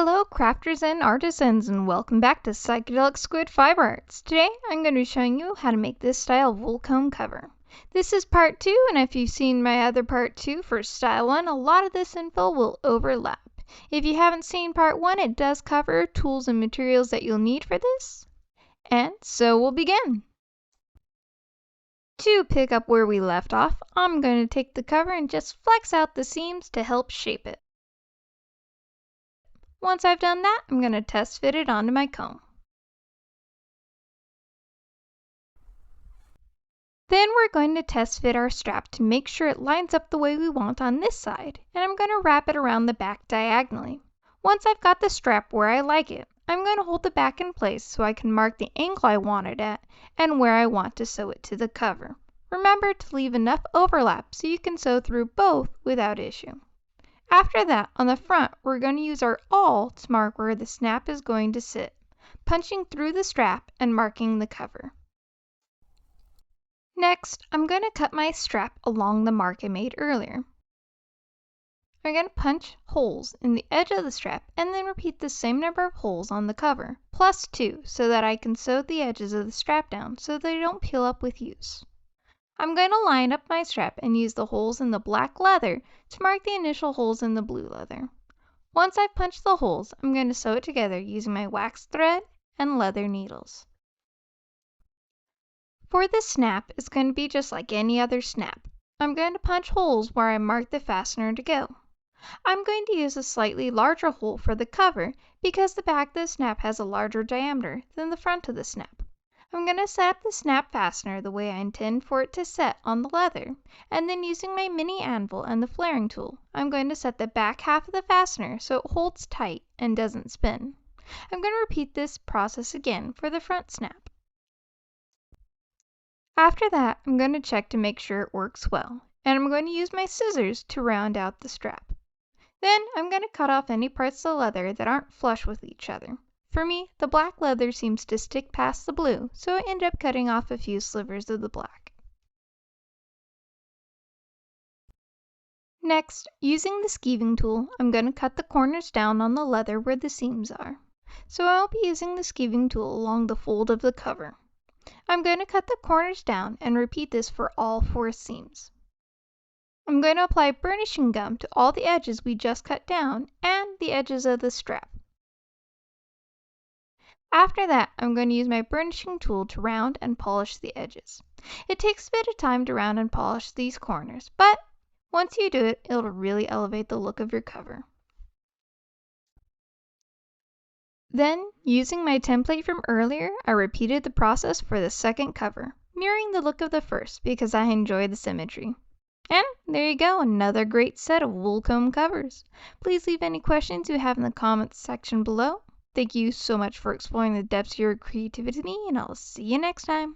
Hello, crafters and artisans, and welcome back to Psychedelic Squid Fiber Arts. Today, I'm going to be showing you how to make this style wool comb cover. This is part 2, and if you've seen my other part 2 for style 1, a lot of this info will overlap. If you haven't seen part 1, it does cover tools and materials that you'll need for this. And so we'll begin. To pick up where we left off, I'm going to take the cover and just flex out the seams to help shape it. Once I've done that, I'm going to test fit it onto my comb. Then we're going to test fit our strap to make sure it lines up the way we want on this side, and I'm going to wrap it around the back diagonally. Once I've got the strap where I like it, I'm going to hold the back in place so I can mark the angle I want it at and where I want to sew it to the cover. Remember to leave enough overlap so you can sew through both without issue. After that, on the front, we're going to use our awl to mark where the snap is going to sit, punching through the strap and marking the cover. Next, I'm going to cut my strap along the mark I made earlier. I'm going to punch holes in the edge of the strap and then repeat the same number of holes on the cover, plus 2, so that I can sew the edges of the strap down so they don't peel up with use. I'm going to line up my strap and use the holes in the black leather to mark the initial holes in the blue leather. Once I've punched the holes, I'm going to sew it together using my wax thread and leather needles. For the snap, it's going to be just like any other snap. I'm going to punch holes where I mark the fastener to go. I'm going to use a slightly larger hole for the cover because the back of the snap has a larger diameter than the front of the snap. I'm going to set up the snap fastener the way I intend for it to set on the leather, and then using my mini anvil and the flaring tool, I'm going to set the back half of the fastener so it holds tight and doesn't spin. I'm going to repeat this process again for the front snap. After that, I'm going to check to make sure it works well, and I'm going to use my scissors to round out the strap. Then I'm going to cut off any parts of the leather that aren't flush with each other. For me, the black leather seems to stick past the blue, so I end up cutting off a few slivers of the black. Next, using the skeeving tool, I'm going to cut the corners down on the leather where the seams are. So I'll be using the skeeving tool along the fold of the cover. I'm going to cut the corners down and repeat this for all 4 seams. I'm going to apply burnishing gum to all the edges we just cut down and the edges of the strap. After that, I'm going to use my burnishing tool to round and polish the edges. It takes a bit of time to round and polish these corners, but once you do it, it'll really elevate the look of your cover. Then, using my template from earlier, I repeated the process for the second cover, mirroring the look of the first because I enjoy the symmetry. And there you go, another great set of wool comb covers. Please leave any questions you have in the comments section below. Thank you so much for exploring the depths of your creativity, and I'll see you next time.